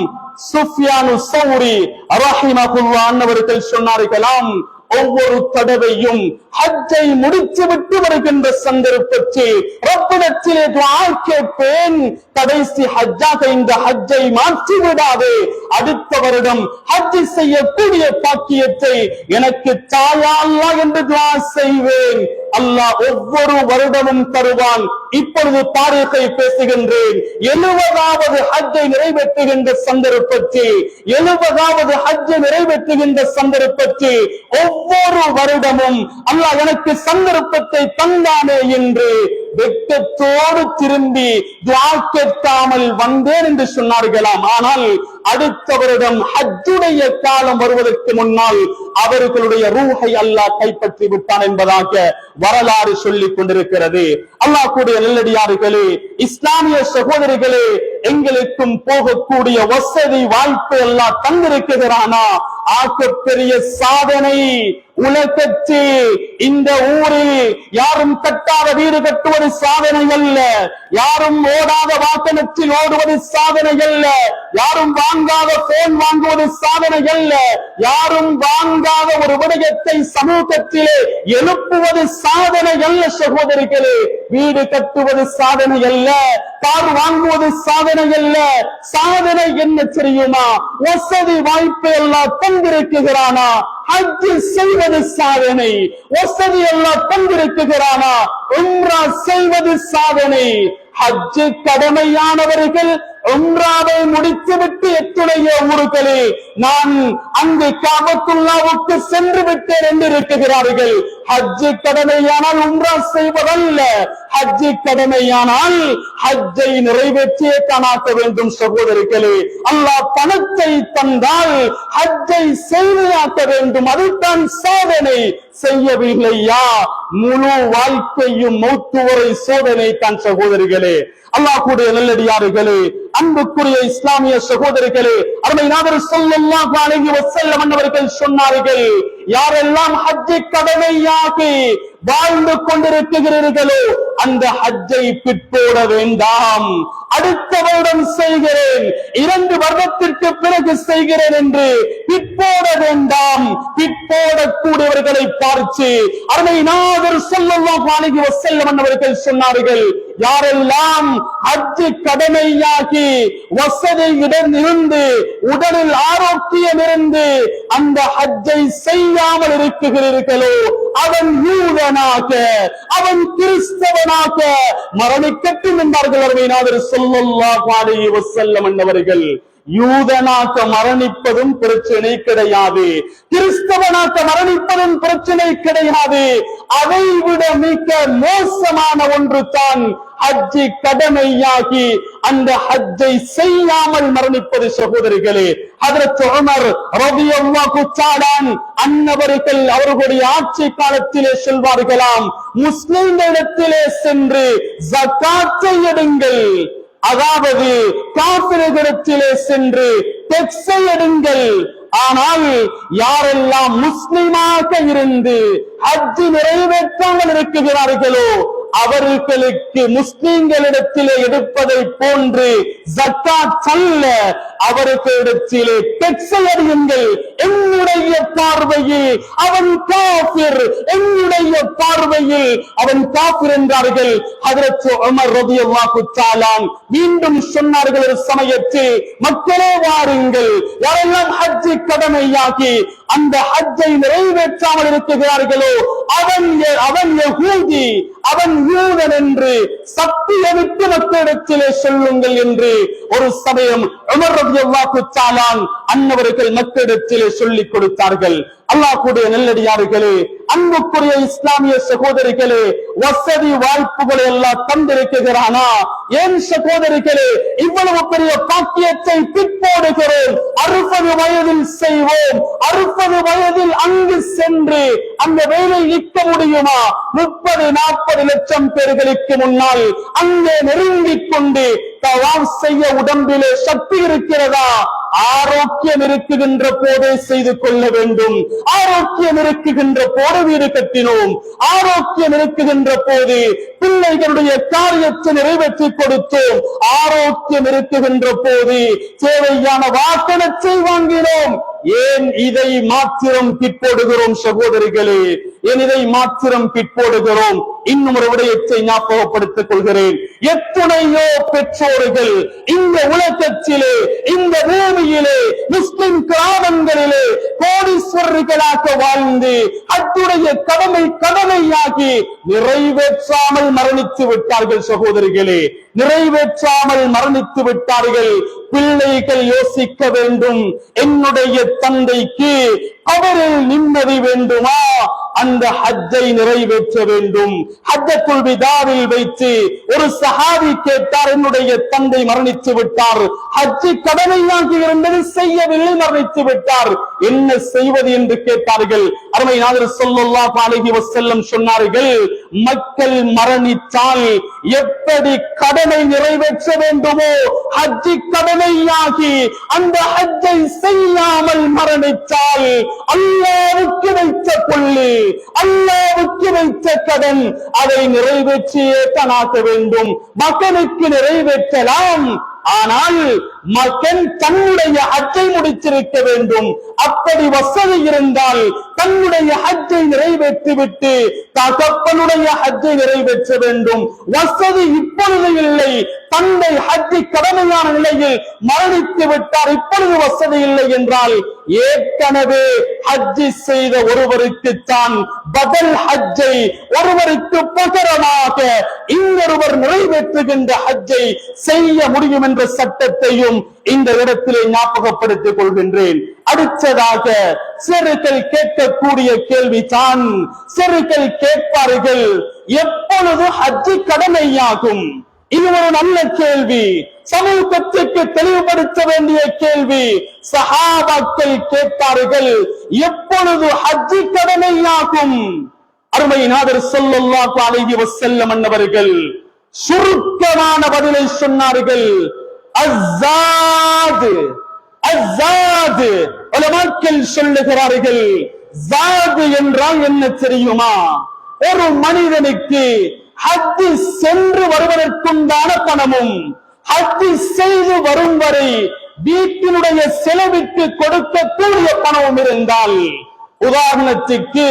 சுஃபியானு ஸௌரி ரஹிமஹுல்லாஹ் அன்னவர்கள் சொன்னார்களாம், ஒவ்வொரு தடவையும் ஹஜ்ஜை முடித்து விட்டு வருகின்ற சந்தர்ப்பத்தில் ரப்பிடத்திலே துஆ கேட்பேன், கடைசி ஹஜ்ஜாக இந்த ஹஜ்ஜை மாற்றி விடாதே, அடுத்த வருடம் ஹஜ் செய்யக்கூடிய பாக்கியத்தை எனக்கு தாயா அல்லாஹ் என்று துஆ செய்வேன். அல்லாஹ் ஒவ்வொரு வருடமும் தருவான். இப்பொழுது தாரீகை பேசுகின்றேன். 70வது ஹஜ்ஜை நிறைவேற்றுகின்ற சந்தர்ப்பத்தில் 70வது ஹஜ்ஜை நிறைவேற்றுகின்ற சந்தர்ப்பத்தில் ஒவ்வொரு வருடமும் அல்லாஹ் எனக்கு சந்தர்ப்பத்தை தந்தானே என்று வெட்கத்தோடு திரும்பி துஆ கேட்காமல் வந்தேன் என்று சொன்னார்களாம். ஆனால் அடுத்த வருடம் ஹஜ்ஜுடைய காலம் வருவதற்கு முன்னால் அவர்களுடைய ரூஹை அல்லாஹ் கைப்பற்றி விட்டான் என்பதாக வரலாறு சொல்லிக் கொண்டிருக்கிறது. அல்லாஹ் கூடிய நல்லடியார்களே, இஸ்லாமிய சகோதரிகளே, எங்களுக்கும் போகக்கூடிய வசதி வாய்ப்பு எல்லாம் தந்திருக்கிறானா? ஆகப்பெரிய சாதனை உலகத்தில் இந்த ஊரில் யாரும் கட்டாத வீடு கட்டுவது சாதனை அல்ல, யாரும் ஓடாத வாகனத்தில் ஓடுவது சாதனை அல்ல, யாரும் வாங்காத போன் வாங்குவது சாதனை அல்ல, யாரும் வாங்காத ஒரு விடயத்தை சமூகத்திலே எழுப்புவது சாதனை அல்ல. சகோதரிகளே, வீடு கட்டுவது சாதனை அல்ல, கார் வாங்குவது சாதனை அல்ல. சாதனை என்ன தெரியுமா? வசதி வாய்ப்பு எல்லாம் தந்திருக்கிறானா? ஹஜ் செய்வது சாதனை. வசதி எல்லாம் தந்திருக்கிறானா? உம்ரா செய்வது சாதனை. ஹஜ் கடமையானவர்கள் உம்ராவை முடித்துவிட்டு எத்துடைய ஊர்களில் நான் அங்கு காபத்துல்லாவுக்கு சென்று விட்டேன் என்று இருக்கிறார்கள். ஹஜ் கடமையானால் உம்ரா செய்வதல்ல, ஹஜ் கடமையானால் ஹஜ்ஜை நிறைவேற்றியே காணாக்க வேண்டும். சகோதரிகளே, அல்லாஹ் பணத்தை தந்தால் ஹஜ்ஜை செய்தாக்க வேண்டும், அதுதான் சாதனை. செய்யவில்லையா முழு வாழ்க்கையும் மௌத்து வரை சோதனை தான். சகோதரிகளே, அல்லாஹ் கூடிய நல்லடியார்களே, அன்புக்குரிய இஸ்லாமிய சகோதரிகளே, அருமை நாதர் ஸல்லல்லாஹு அலைஹி வஸல்லம் அவர்கள் சொன்னார்கள், யாரெல்லாம் ஹஜ்ஜை கடமையாக்கி வாழ்ந்து கொண்டிருக்கிறீர்களோ அந்த ஹஜ்ஜை பிற்போட வேண்டாம், அடுத்த வருடம் செய்கிறேன், 2 வருடத்திற்கு பிறகு செய்கிறேன் என்று பிற்போட வேண்டாம். பிற்போடக்கூடியவர்களை பார்த்து அருமை நாதர் ஸல்லல்லாஹு அலைஹி வஸல்லம் அவர்கள் சொன்னார்கள், யாரெல்லாம் ஹஜ் கடமையாகி வசதியுடன் இருந்து உடலில் ஆரோக்கியம் இருந்து அந்த ஹஜ்ஜை செய்யாமல் இருக்கிறீர்களோ அவன் யூதனாக, அவன் கிறிஸ்தவனாக மரணிக்கட்டும் என்றார்கள் அருமை நாதர் ஸல்லல்லாஹு அலைஹி வஸல்லம் அவர்கள். யூதனாக மரணிப்பதும் பிரச்சனை கிடையாது, கிறிஸ்தவனாக மரணிப்பதும் பிரச்சனை கிடையாது. அதை விட மிக மோசமான ஒன்று தான் ஹஜ்ஜை கடமையாகி அந்த ஹஜ்ஜை செய்யாமல் மரணிப்பது. சகோதரிகளே, ஹஜ்ரத் உமர் ரலியல்லாஹு தஆலா அன்னவர்கள் அவர்களுடைய ஆட்சி காலத்திலே சொல்வார்களாம், முஸ்லிம்களிடத்திலே சென்று ஜகாத்தை எடுங்கள், அதாவது காபிர்களிடத்திலே சென்று டெக்ஸை எடுங்கள். ஆனால் யாரெல்லாம் முஸ்லிமாக இருந்து ஹஜ் நிறைவேற்றாமல் இருக்கிறார்களோ அவர்களுக்கு முஸ்லிம்களிடத்திலே எடுப்பதை போன்று ஜகாத் அல்ல, அவர்களிடத்திலே டெக்ஸை அடியுங்கள். என்னுடைய பார்வையில் அவன் காஃபிர், என்னுடைய பார்வையில் அவன் காஃபிர் என்றார்கள் ஹஜ்ரத் உமர் ரலியல்லாஹு தஆலா. மீண்டும் சொன்னார்கள் ஒரு சமயத்தில், மக்களே வாருங்கள், யாரெல்லாம் ஹஜ்ஜை கடமையாக்கி அந்த ஹஜ்ஜை நிறைவேற்றாமல் இருக்கிறார்களோ அவன் யஹூதி, அவன் யூதன் என்று சத்தியமிட்டு மக்களிடத்திலே சொல்லுங்கள் என்று ஒரு சமயம் உமர் ரலியல்லாஹு தஆலா அன்னவர்கள் மக்களிடத்திலே சொல்லிக் கொடுத்தார்கள். அல்லாஹ் கூடிய நல்லடியார்களே, அன்புக்குரிய இஸ்லாமிய சகோதரிகளே, வசதி வாய்ப்புகளை எல்லாம் தந்திருக்கிறானா? ஏன் சகோதரிகளே இவ்வளவு பெரிய பாக்கியத்தை பிற்போடுகிறோம்? 60 வயதில் செய்வோம், 60 வயதில் அங்கு சென்று அந்த வேலை நிற்க முடியுமா? 30-40 லட்சம் பேர்களுக்கு முன்னால் அங்கே நெருங்கிக் கொண்டு தவாஃப் செய்ய உடம்பிலே சக்தி இருக்கிறதா? ஆரோக்கியம் இருக்குகின்ற போதே செய்து கொள்ள வேண்டும். ஆரோக்கியம் இருக்குகின்ற போது வீடு கட்டினோம், ஆரோக்கியம் இருக்குகின்ற போது பிள்ளைகளுடைய காரியத்தை நிறைவேற்றி கொடுத்தோம், ஆரோக்கியம் இருக்குகின்ற போது தேவையான வாகனத்தை வாங்கினோம். ஏன் இதை மாத்திரம் பிற்போடுகிறோம் சகோதரிகளே? ஏன் இதை மாத்திரம் பிற்போடுகிறோம்? இன்னும் ஒரு விடயத்தை ஞாபகப்படுத்திக் கொள்கிறேன். எத்துணையோ பெற்றோர்கள் இந்த உலகத்திலே, இந்த பூமியிலே, முஸ்லிம் கிராமங்களிலே கோடீஸ்வரர்களாக வாழ்ந்து அத்துடைய கடமையாகி நிறைவேற்றாமல் மரணித்து விட்டார்கள் சகோதரிகளே, நிறைவேற்றாமல் மரணித்து விட்டார்கள். பிள்ளைகள் யோசிக்க வேண்டும், என்னுடைய தந்தைக்கு அவரில் நிம்மதி வேண்டுமா? அந்த ஹஜ்ஜை நிறைவேற்ற வேண்டும். ஹஜ்ஜத்துல் விதாவில் வைத்து ஒரு சஹாபி கேட்டார், என்னுடைய தந்தை மரணித்து விட்டார், ஹஜ்ஜி கடமையாகி இருந்தது செய்யவில்லை, மரணித்து விட்டார், என்ன செய்வது என்று கேட்டார்கள். அருமை நாதர் ஸல்லல்லாஹு அலைஹி வஸல்லம் சொன்னார்கள், மக்கள் மரணித்தால் எப்படி கடமை நிறைவேற்ற வேண்டுமோ ஹஜ்ஜி கடமையாகி அந்த ஹஜ்ஜை செய்யாமல் மரணித்தால் அல்லாஹ்வுக்கு வைத்த கொள்ளு, அல்லாஹ்வுக்கு வைத்த கடன், அதை நிறைவேற்றியே தனாக்க வேண்டும். மகனுக்கு நிறைவேற்றலாம், ஆனால் மகன் தன்னுடைய ஹஜ்ஜை முடித்திருக்க வேண்டும். அப்படி வசதி இருந்தால் தன்னுடைய ஹஜ்ஜை நிறைவேற்றிவிட்டு தகப்பனுடைய ஹஜ்ஜை நிறைவேற்ற வேண்டும். வசதி இப்பொழுது இல்லை, தந்தை ஹஜ்ஜி கடமையான நிலையில் மரணித்து விட்டார், இப்பொழுது வசதி இல்லை என்றால் ஏற்கனவே ஹஜ்ஜி செய்த ஒருவருக்கு தான் பதில் ஹஜ்ஜை, ஒருவருக்கு பகரமாக இன்னொருவர் நிறைவேற்றுகின்ற ஹஜ்ஜை செய்ய முடியும் என்ற சட்டத்தையும் இந்த இடத்திலே ஞாபகப்படுத்திக் கொள்கின்றேன். அடுத்ததாக சிறுகள் கேட்கக்கூடிய கேள்விதான், சிறுகள் கேட்பார்கள், எப்பொழுது ஹஜ்ஜி கடமையாகும்? இது ஒரு நல்ல கேள்வி, சமூகத்திற்கு தெளிவுபடுத்த வேண்டிய கேள்வி. சஹாபாக்கள் கேட்டார்கள், எப்பொழுது ஹஜ்ஜி கடமையாகும்? அருமை நாதர் ஸல்லல்லாஹு அலைஹி வஸல்லம் அன்னவர்கள் சுருக்கமான பதிலை சொன்னார்கள், அஸ்ஸாத். அஸ்ஸாத் உலமாக்கள் சொல்லுகிறார்கள், ஜாத் என்றால் என்ன தெரியுமா? ஒரு மனிதனுக்கு ஹஜ் சென்று வருவதற்குண்டான பணமும் ஹஜ் செய்து வரும் வரை வீட்டினுடைய செலவிற்கு கொடுக்கக்கூடிய பணமும் இருந்தால், உதாரணத்துக்கு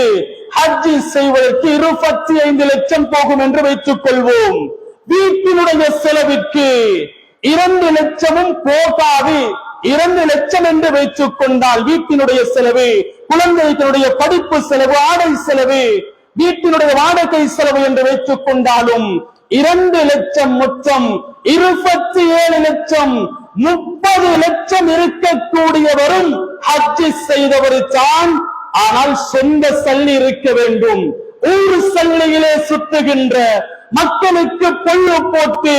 ஹஜ் செய்வதற்கு 25 லட்சம் போகும் என்று வைத்துக் கொள்வோம். வீட்டினுடைய செலவிற்கு 2 லட்சமும் போகாது, 2 லட்சம் என்று வைத்துக் கொண்டால் வீட்டினுடைய செலவு, குழந்தைகளுடைய படிப்பு செலவு, ஆடை செலவு, வீட்டினுடைய வாடகை செலவு என்று வைத்துக் கொண்டாலும் 2 லட்சம் மொத்தம் 27 லட்சம், 30 லட்சம் இருக்கக்கூடியவரும் ஹஜ் செய்தவர் தான். ஆனால் சொந்த சல்லி இருக்க வேண்டும். ஊர் சல்லியிலே சுத்துகின்ற, மக்களுக்கு பொல்லு போட்டு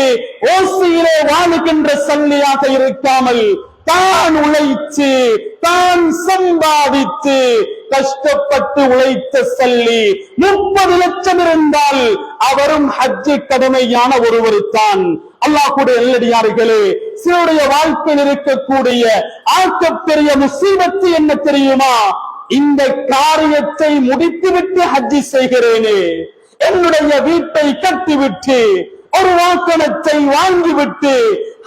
ஓசியிலே வாழுகின்ற சல்லியாக இருக்காமல் தான் உழைத்து, தான் சம்பாதித்து கஷ்டப்பட்டு உழைத்த சல்லி 30 லட்சம் இருந்தால் அவரும் ஹஜ்ஜி கடமையான ஒருவர் தான். அல்லாஹ்வுடைய நல்லடியார்களே, சிலருடைய வாழ்க்கையில் இருக்கக்கூடிய ஆக்கப்பெரிய முசீபத்து என்ன தெரியுமா? இந்த காரியத்தை முடித்துவிட்டு ஹஜ்ஜி செய்கிறேனே, என்னுடைய வீட்டை கட்டிவிட்டு ஒரு வாகனத்தை வாங்கிவிட்டு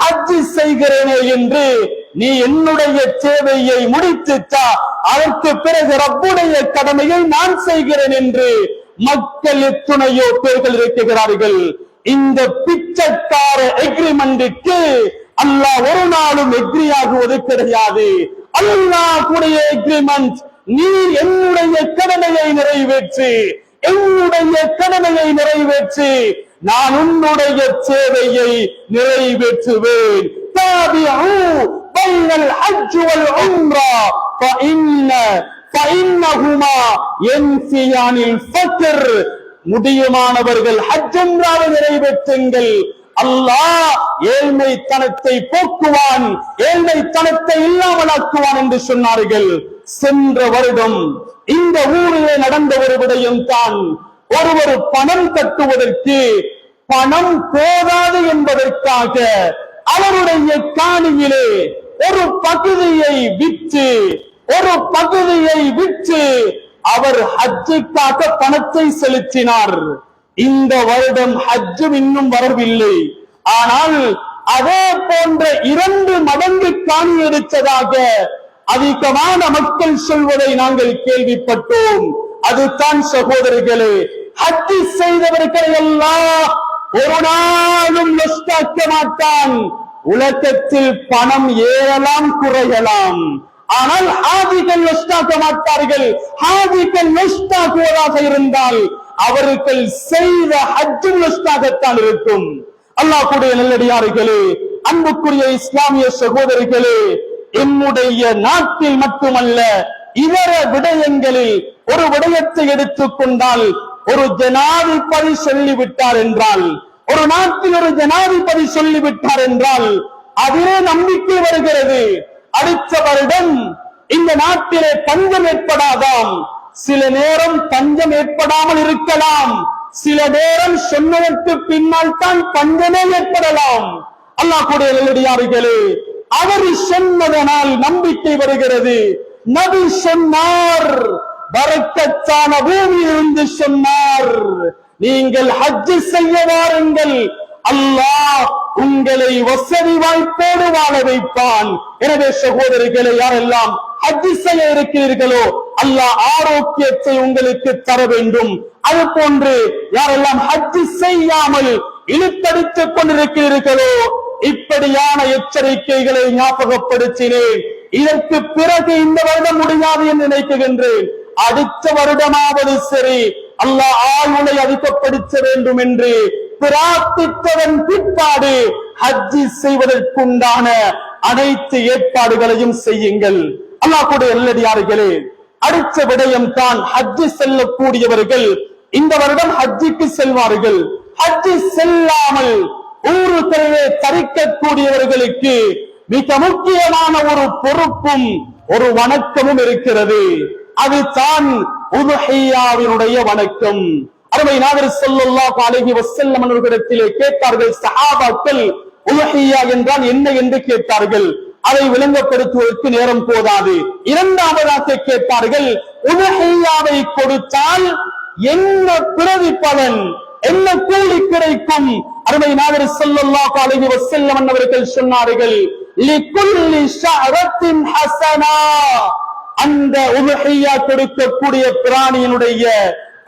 ஹஜ்ஜி செய்கிறேனே என்று நீ என்னுடைய தேவையை முடித்துட்டா, அதற்கு பிறகு ரப்புடைய கடமையை நான் செய்கிறேன் என்று மக்கள் எத்துணையோ பேர்கள் இருக்கிறார்கள். இந்த பிச்சைக்கார எக்ரிமெண்ட்டுக்கு அல்லாஹ் ஒரு நாளும் எக்ரி ஆகுவது கிடையாது. அல்லாஹ்வுடைய எக்ரிமெண்ட், நீ என்னுடைய கடமையை நிறைவேற்று, என்னுடைய கடமையை நிறைவேற்றி நான் உன்னுடைய தேவையை நிறைவேற்றுவேன். தாபிஉ பைனல் ஹஜ் வல் உம்ரா ஃபஇன்ன فإنهما ينفيان الفقر. முடியுமானவர்கள் ஹஜ் உம்ராவை நிறைவேற்றுங்கள், அல்லாஹ் ஏழ்மைத்தனத்தை போக்குவான், ஏழ்மைத்தனத்தை இல்லாமலாக்குவான் என்று சொன்னார்கள். சென்ற வருடம் இந்த ஊரிலே நடந்த ஒரு விடயம் தான். ஒருவர் பணம் கட்டுவதற்கு பணம் போதாது என்பதற்காக அவருடைய காணியிலே ஒரு பகுதியை விற்று அவர் ஹஜ்ஜுக்காக பணத்தை செலுத்தினார். இந்த வருடம் ஹஜ்ஜும் இன்னும் வரவில்லை. ஆனால் அதே போன்ற 2 மடங்கு காணி எடுத்ததாக அதிகமான மக்கள் சொல்வதை நாங்கள் கேள்விப்பட்டோம். அதுதான் சகோதரர்களே, ஹஜ் செய்தவர்களை எல்லாம் ஒரு நாளும் நஷ்டாக்க மாட்டான். உலகத்தில் பணம் ஏறலாம் குறையலாம், ஆனால் ஹாஜிகள் நஷ்டாக்க மாட்டார்கள். ஹாஜிகள் நஷ்டாக்குவதாக இருந்தால் அவர்கள் செய்த ஹஜ்ஜும் நஷ்டாகத்தான் இருக்கும். அல்லாஹ்வுடைய நல்லடியார்களே, அன்புக்குரிய இஸ்லாமிய சகோதரிகளே, என்னுடைய நாட்டில் மட்டுமல்ல இதர விடயங்களில் ஒரு விடயத்தை எடுத்துக்கொண்டால், ஒரு ஜனாதிபதி சொல்லிவிட்டார் என்றால், ஒரு நாட்டில் ஒரு ஜனாதிபதி சொல்லிவிட்டார் என்றால் அதிலே நம்பிக்கை வருகிறது. அடுத்த வருடம் இந்த நாட்டிலே பஞ்சம் ஏற்படாதாம். சில நேரம் பஞ்சம் ஏற்படாமல் இருக்கலாம், சில நேரம் சொன்னதற்கு பின்னால் தான் பஞ்சமே ஏற்படலாம். அல்லாஹ்வுடைய நல்லடியார்களே, அவர் சொன்னதனால் நம்பிக்கை வருகிறது. நபி சொன்னார், பரக்கத்தான பூமியிலிருந்து சொன்னார், நீங்கள் ஹஜ் செய்ய வாருங்கள், அல்லாஹ் உங்களை வசதி வாய்ப்போடு வாழ வைப்பான். எனவே சகோதரிகளை, யாரெல்லாம் ஹஜ் செய்ய இருக்கிறீர்களோ அல்லாஹ் ஆரோக்கியத்தை உங்களுக்கு தர வேண்டும். அது போன்று யாரெல்லாம் ஹஜ் செய்யாமல் இழுத்தடித்துக் கொண்டிருக்கிறீர்களோ இப்படியான எச்சரிக்கைகளை ஞாபகப்படுத்தினேன். இதற்கு பிறகு இந்த வருடம் முடியாது என்று நினைக்கின்றேன். அடுத்த வருடமாவது சரி அல்லாஹ் ஆயுளை அதிகப்படுத்த வேண்டும் என்று பிரார்த்தித்ததன் பிற்பாடு ஹஜ் செய்வதற்குண்டான அனைத்து ஏற்பாடுகளையும் செய்யுங்கள். அல்லாஹ்வுடைய நல்லடியார்களே, அடுத்த விடயம் தான் ஹஜ் செல்லக்கூடியவர்கள் இந்த வருடம் ஹஜ்ஜுக்கு செல்வார்கள். ஹஜ் செல்லாமல் ஊருகளிலே தரிக்கக்கூடியவர்களுக்கு மிக முக்கியமான ஒரு பொறுப்பும் ஒரு வணக்கமும் இருக்கிறது. அதுதான் உதுஹிய்யாவினுடைய வணக்கம். அருமை நாதர் ஸல்லல்லாஹு அலைஹி வஸல்லம் அவர்களிடத்திலே கேட்டார்கள் சஹாபாக்கள், உதுஹிய்யா என்றால் என்ன என்று கேட்டார்கள். அதை விளங்கப்படுத்துவதற்கு நேரம் போதாது. இரண்டாவதாக கேட்டார்கள், உதுஹிய்யாவை கொடுத்தால் என்ன பிரதிபலன், என்ன கூலி கிடைக்கும்? அருமை நாதர் ஸல்லல்லாஹு அலைஹி வஸல்லம் அவர்கள் சொன்னார்கள், லிகுல்லி ஷஅரத்தின் ஹஸனா. அந்த உதுஹிய்யா கொடுக்கக்கூடிய பிராணியினுடைய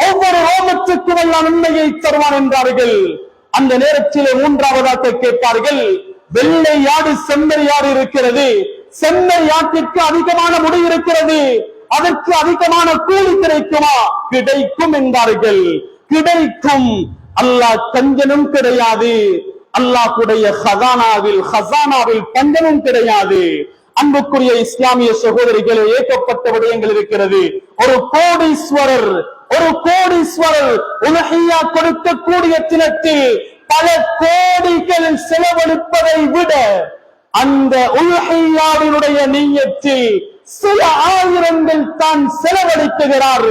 ஒவ்வொரு ரோமத்துக்கும் எல்லாம் நன்மையை தருவான் என்றார்கள். அந்த நேரத்திலே மூன்றாவதாக கேட்டார்கள், வெள்ளை யாடு செம்மறி யாடு இருக்கிறது, செம்மறி யாட்டிற்கு அதிகமான முடி இருக்கிறது, அதற்கு அதிகமான கூலி கிடைக்குமா? கிடைக்கும் என்றார்கள். கிடைக்கும். அல்லாஹ் கஞ்சனும் கிடையாது, அல்லாஹ்வுடைய ஹஸானாவில் பஞ்சமும் கிடையாது. அன்புக்குரிய இஸ்லாமிய சகோதரிகளே, ஏகப்பட்ட விடயங்கள் இருக்கிறது. ஒரு கோடீஸ்வரர் உலஹியா கொடுக்கக்கூடிய தினத்தில் பல கோடிகள் செலவழிப்பதை விட அந்த உலஹியாவினுடைய நிய்யத்தில் சில ஆயிரங்கள் தான் செலவழிக்கிறார்.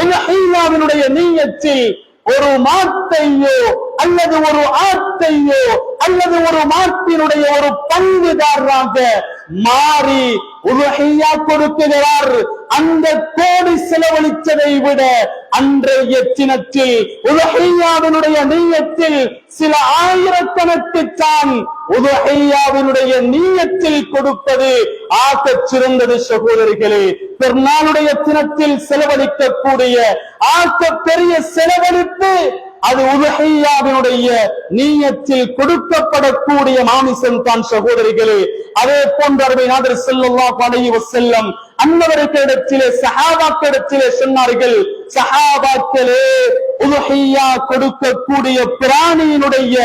உலஹியாவினுடைய நிய்யத்தில் ஒரு மாட்டையோ அல்லது ஒரு ஆட்டையோ அல்லது ஒரு மாட்டினுடைய ஒரு பங்குதாரராக மாறி உதுஹிய்யா கொடுக்கிறார். அந்த கோடி செலவழித்ததை விட அன்றைய தினத்தில் உதுஹிய்யாவினுடைய நிய்யத்தில் சில ஆயிரக்கணக்கு தான் உதுஹிய்யாவினுடைய நிய்யத்தில் கொடுப்பது ஆக சிறந்தது. சகோதரிகளே, பெருநாளுடைய தினத்தில் செலவழிக்கக்கூடிய ஆக பெரிய செலவழிப்பு அது உதுஹிய்யாவினுடைய நிய்யத்தில் கொடுக்கப்படக்கூடிய மாமிசம் தான். சகோதரிகளே, அதே போன்ற அருமை நாதர் ஸல்லல்லாஹு அலைஹி வஸல்லம் அன்னவர்களிடத்திலே சஹாபாக்களிடத்திலே சொன்னார்கள், சஹாபாக்களே, உதுஹிய்யா கொடுக்கக்கூடிய பிராணியினுடைய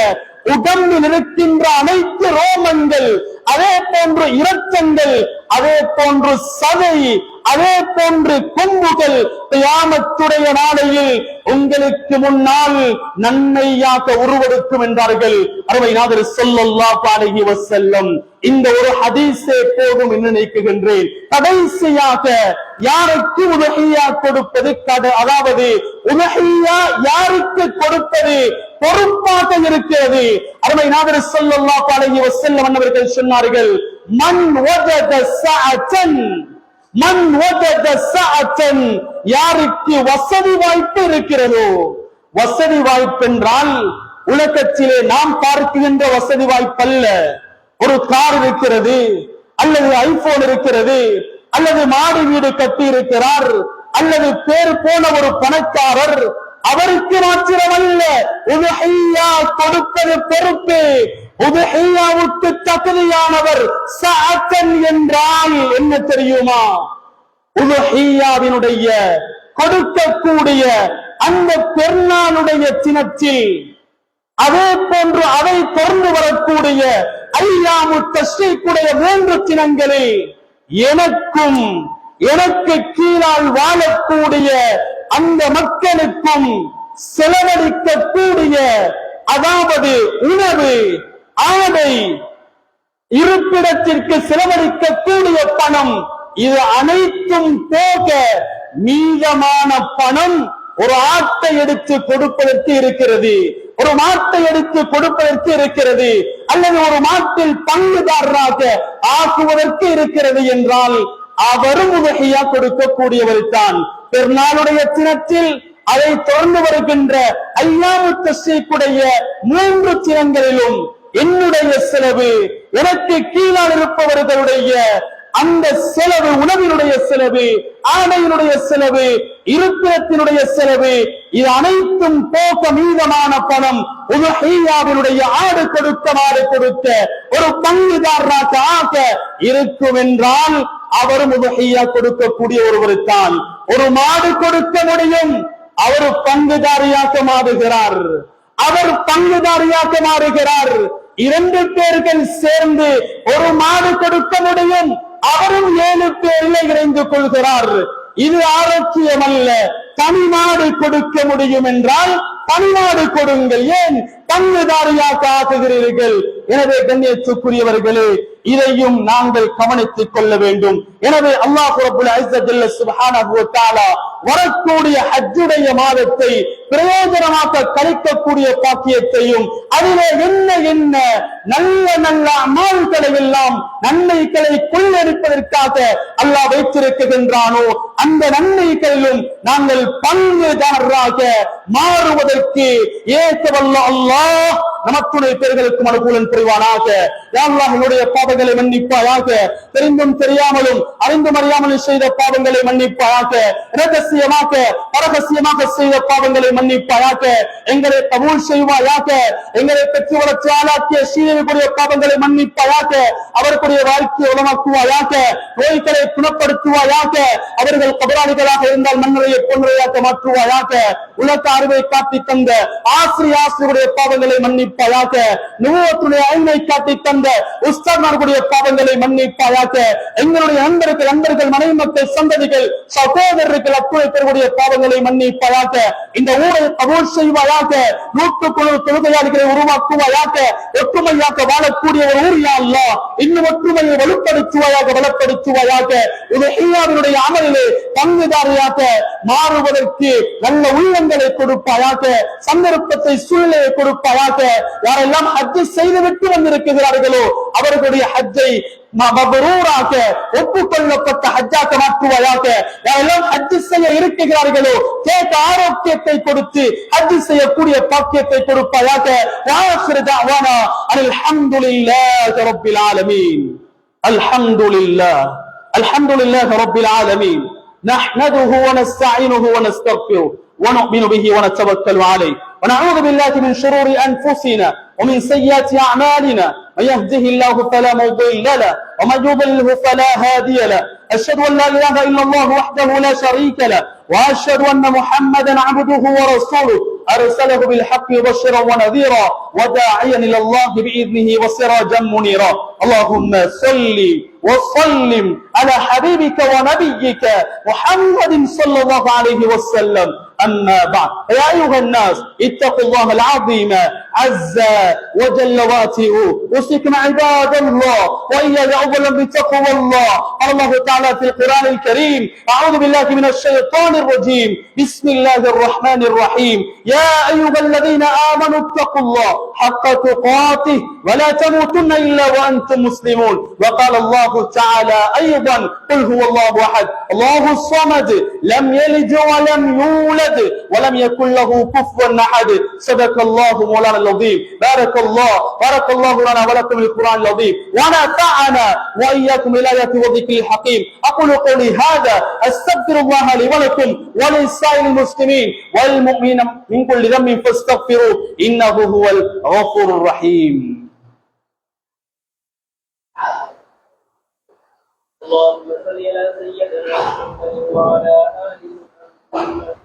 உடம்பில் இருக்கின்ற அனைத்து ரோமங்கள், அதே போன்று இரத்தங்கள், அதே போன்று சதை, அதே போன்று கொம்புகள் கியாமத்துடைய நாளையில் உங்களுக்கு முன்னால் நன்மையாக உருவெடுக்கும் என்றார்கள் அருமை நாதர் ஸல்லல்லாஹு அலைஹி வஸல்லம். இந்த ஒரு ஹதீஸே போதும் என்று நினைக்கின்றேன். கடைசியாக யாருக்கு உலஹியா கொடுப்பது, அதாவது உலஹியா யாருக்கு கொடுப்பது பொறுப்பாக இருக்கிறது. அருமை நாதர் ஸல்லல்லாஹு அலைஹி வஸல்லம் அவர்கள் சொன்னார்கள், மன் வஜத சஅத்தன், மன் வஜத சஅத்தன், யாருக்கு வசதி வாய்ப்பு இருக்கிறதோ. வசதி வாய்ப்பு என்றால் உலகத்திலே நாம் பார்க்கின்ற வசதி வாய்ப்பல்ல. ஒரு கார் இருக்கிறது, அல்லது ஐபோன் இருக்கிறது, அல்லது மாடி வீடு கட்டி இருக்கிறார், அல்லது பேர் போன ஒரு பணக்காரர், அவருக்கு மாத்திரமல்ல உதுஹியா கொடுப்பது பொறுப்பு. உதுஹியாவுக்கு தகுதியானவர் சஅத்தன் என்றால் என்ன தெரியுமா? உதுஹியாவினுடைய கொடுக்கக்கூடிய அந்த பெருநாளுடைய தினத்தில், அதே போன்று அதை தொடர்ந்து வரக்கூடிய ஐயாமு தஷ்ரீக்குடைய 3 தினங்களில் எனக்கும் எனக்கு கீழால் வாழக்கூடிய அந்த மக்களுக்கும் செலவழிக்கக்கூடிய, அதாவது உணவு, ஆடை, இருப்பிடத்திற்கு செலவழிக்கக்கூடிய பணம், இது அனைத்தும் போக மீதமான பணம் ஒரு ஆட்டை எடுத்து கொடுப்பதற்கு இருக்கிறது, ஒரு மாட்டை எடுத்து கொடுப்பதற்கு இருக்கிறது, அல்லது ஒரு மாட்டில் பங்குதாரராக ஆக்குவதற்கு இருக்கிறது என்றால் அவரும் உதவியா கொடுக்கக்கூடியவர் தான். பெருநாளுடைய தினத்தில் அதை தொடர்ந்து வருகின்ற ஐயாமு தஷ்ரீக்குடைய 3 தினங்களிலும் என்னுடைய செலவு, எனக்கு கீழால் இருப்பவர்களுடைய அந்த செலவு, உணவினுடைய செலவு, ஆடையினுடைய செலவு, இருப்பிடத்தினுடைய செலவு, இது அனைத்தும் போக மீதமான பணம் உதுஹியாவினுடைய ஆடு கொடுக்க மாடு கொடுக்க ஒரு பங்குதாரராக ஆக இருக்கும் என்றால் அவரும் உதுஹியா கொடுக்கக்கூடிய ஒருவர் தான். ஒரு மாடு கொடுக்க முடியும், அவர் பங்குதாரியாக மாறுகிறார், அவர் பங்குதாரியாக மாறுகிறார். 2 பேர்கள் சேர்ந்து ஒரு மாடு கொடுக்க முடியும், அவரும் 7 பேரில் இணைந்து கொள்கிறார். இது ஆரோக்கியம் அல்ல. தனிநாடு கொடுக்க முடியும் என்றால் தனிநாடு கொடுங்கள், ஏன் பங்குதாரியாக ஆக்குகிறீர்கள்? எனவே கண்ணியத்துக்குரியவர்களே, இதையும் நாங்கள் கவனித்துக் கொள்ள வேண்டும். எனவே அல்லாஹ் ரப்பல் இஸ்ஸத் ஜல்ல சுப்ஹானஹு வ தஆலா வரக்கூடிய ஹஜ்ஜுடைய மாதத்தை பிரயோஜனமாக கழிக்கக்கூடிய பாக்கியத்தையும், அதிலே என்ன என்ன நல்ல நல்ல அமல்களை எல்லாம் நன்மைகளை கொள்ளெடுப்பதற்காக அல்லாஹ் வைத்திருக்கின்றானோ அந்த நன்மைகளிலும் நாங்கள் பங்குதாரராக மாறுவதற்கு ஏகவல்ல அல்லாஹ் நமத்துடைய பேர்களுக்கும் அனுகூலம் புரிவானாக. யா அல்லாஹ் எங்களுடைய பாவங்களை மன்னிப்பாயாக, தெரிந்தும் தெரியாமலும் அறிந்தும் அறியாமலும் செய்த பாவங்களை மன்னிப்பாயாக, இரகசியமாக பரகசியமாக செய்த பாவங்களை மன்னிப்பாயாக, எங்களை கபூல் செய்வாயாக, எங்களை பெற்று வளர்ச்சி ஆளாக்கிய ஸ்ரீதேவிக்குரிய பாவங்களை மன்னிப்பாயாக, அவர்களுடைய வாழ்க்கையை உலமாக்குவாயாக, நோய்களை குணப்படுத்துவாயாக, அவர்கள் கபராளிகளாக இருந்தால் மன்னரையை பொன்னுரையாக்க மாற்றுவாயாக, உலக அறிவை காட்டி தந்த ஆசிரியருடைய பாவங்களை மன்னிப்பாயாக, நுபுவத்துடைய ஐமை காட்டி தந்த உஸ்தாத்மார்களுடைய பாவங்களை மன்னிப்பாயாக, எங்களுடைய நண்பர்கள் மனைவி மக்கள் சந்ததிகள் சகோதரர்கள் அத்துணை பேருடைய பாவங்களை மன்னிப்பாயாக, இந்த ஊரை கபூல் செய்வாயாக, 100 தொழுகையாளிகளை உருவாக்குவாயாக, ஒற்றுமையாக வாழக்கூடிய ஒரு ஊர் யா அல்லாஹ், இன்னும் ஒற்றுமையை வலுப்படுத்துவாயாக, பலப்படுத்துவாயாக, உதுஹியாவினுடைய அமலிலே பங்குதாரியாக மாறுவதற்கு நல்ல உள்ளங்களை கொடுப்பாயாக, சந்தர்ப்பத்தை சூழ்நிலையை கொடுப்பாயாக. யாரெல்லாம் ஹஜ் செய்துவிட்டு வந்திருக்கிறார்களோ அவர்களுடைய ஹஜ்ஜை மபரூராக ஒப்புக்கொள்ளப்பட்ட ஹஜ்ஜாக மாற்றுவாயாக. யாரெல்லாம் ஹஜ் செய்ய இருக்கிறார்களோ கேட்ட ஆரோக்கியத்தை கொடுத்து ஹஜ் செய்யக்கூடிய பாக்கியத்தை கொடுப்பாயாக. ஆகிரு தஅவானா அல்ஹம்துலில்லாஹி ரப்பில் ஆலமீன். அல்ஹம்துலில்லாஹி ரப்பில் ஆலமீன். நஹ்மதுஹு வ நஸ்தஈனுஹு வ நஸ்தக்ஃபிருஹு ونؤمن به ونتوكل عليه ونعوذ بالله من شرور أنفسنا ومن سيئات أعمالنا من يهده الله فلا مضل له ومن يضلل فلا هادي له. أشهد أن لا إله إلا الله وحده لا شريك له وأشهد أن محمدا عبده ورسوله. أرسله بالحق مبشرا ونذيرا وداعيا إلى الله بإذنه وسراجا منيرا. اللهم صل وسلم على حبيبك ونبيك محمد صلى الله عليه وسلم. أما بعد، يا أيها الناس اتقوا الله العظيم عز وجل واتقوا. أوصيكم عباد الله وإياي أولا بتقوى الله. قال الله تعالى في القرآن الكريم: أعوذ بالله من الشيطان الرجيم، بسم الله الرحمن الرحيم، يا أيها الذين آمنوا اتقوا الله حق تقاته ولا تموتن إلا وأنتم مسلمون. وقال الله تعالى أيضا: قل هو الله أحد الله الصمد لم يلد ولم يولد ولم يكن له كفوا أحد. صدق الله مولانا العظيم. بارك الله لنا ولكم القرآن العظيم ونفعنا وإياكم بالآيات والذكر الحكيم. أقول قولي هذا أستغفر الله لي ولكم ولسائر المسلمين والمؤمنين من كل ذنب فاستغفروه إنه هو الغفور الرحيم. اللهم صل على سيدنا محمد وعلى آله محمد.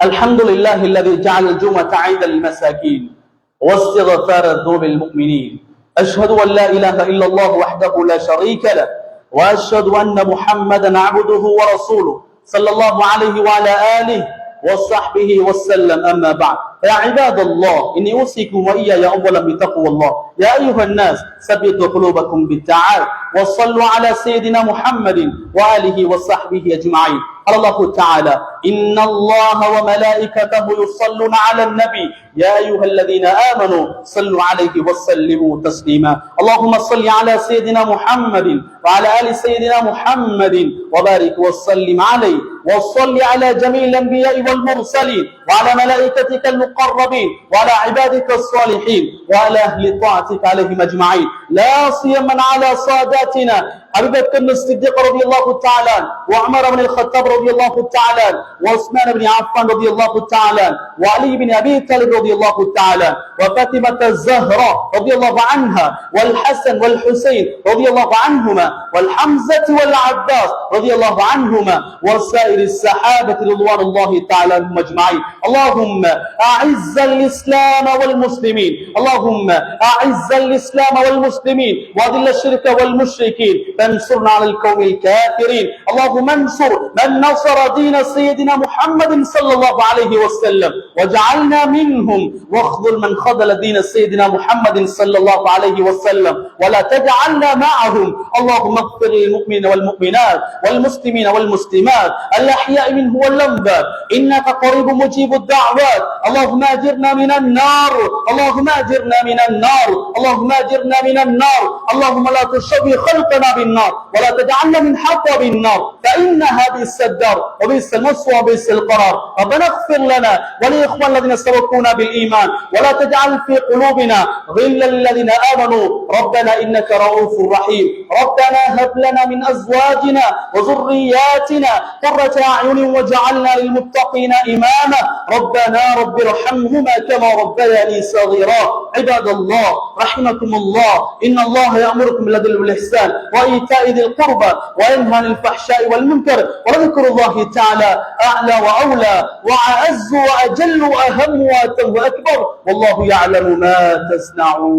الحمد لله الذي جعل الجمعة عيدا للمساكين واستغفار الذنوب للمؤمنين. أشهد أن لا إله إلا الله وحده لا شريك له، وأشهد أن محمدا عبده ورسوله صلى الله عليه وعلى آله وصحبه وسلم. أما بعد، يا عباد الله، إني أوصيكم وإياي أولا بتقوى الله. يا أيها الناس ثبتوا قلوبكم بالطاعات وصلوا على سيدنا محمد وآله وصحبه أجمعين. قال الله تعالى: إن الله وملائكته يصلون على النبي يا أيها الذين آمنوا صلوا عليه وسلموا تسليما. اللهم صل على سيدنا محمد وعلى آل سيدنا محمد وبارك وسلم عليه، وصل على جميع الأنبياء والمرسلين وعلى ملائكتك المقربين وعلى عبادك الصالحين وعلى أهل طاعتك عليهم أجمعين، لا سيما على ساداتنا أبي بكر الصديق رضي الله تعالى، وعمر بن الخطاب رضي الله تعالى، وعثمان بن عفان رضي الله تعالى، وعلي بن أبي طالب رضي الله تعالى، وفاطمة الزهراء رضي الله عنها، والحسن والحسين رضي الله عنهما، والحمزة والعباس رضي الله عنهما، وسائر الصحابة رضوان الله تعالى عنهم أجمعين. اللهم أعز الإسلام والمسلمين، اللهم أعز الإسلام والمسلمين وأذل الشرك والمشركين، فانصرنا على القوم الكافرين. اللهم انصر من نصر دين سيدنا محمد صلى الله عليه وسلم واجعلنا منهم، واخذل من خذل دين سيدنا محمد صلى الله عليه وسلم ولا تجعلنا معهم. اللهم اغفر للمؤمنين والمؤمنات والمسلمين والمسلمات الأحياء منه والأموات إنك قريب مجيب الدعوات. اللهم أجرنا من النار، اللهم أجرنا من النار، اللهم أجرنا من النار. اللهم لا تشوي خلقنا بالنار ولا تجعلنا من حطب النار، فإنها بئس الدار وبئس المثوى وبئس القرار. ربنا اغفر لنا ولإخوان الذين سبقونا بالإيمان ولا تجعل في قلوبنا غلا للذين آمنوا ربنا إنك رؤوف رحيم. ربنا هب لنا من أزواجنا وذرياتنا قرة أعين واجعلنا للمتقين إماما. ربنا رب ارحمهما كما ربياني صغيرا. عباد الله رحمكم الله، إن الله يأمركم بالعدل والإحسان وإيتاء ذي القربى وينهى عن الفحشاء والمنكر، ولذكر الله تعالى أعلى وأولى وأعز وأجل وأهم وأتم وأكبر، والله يعلم ما تصنعون.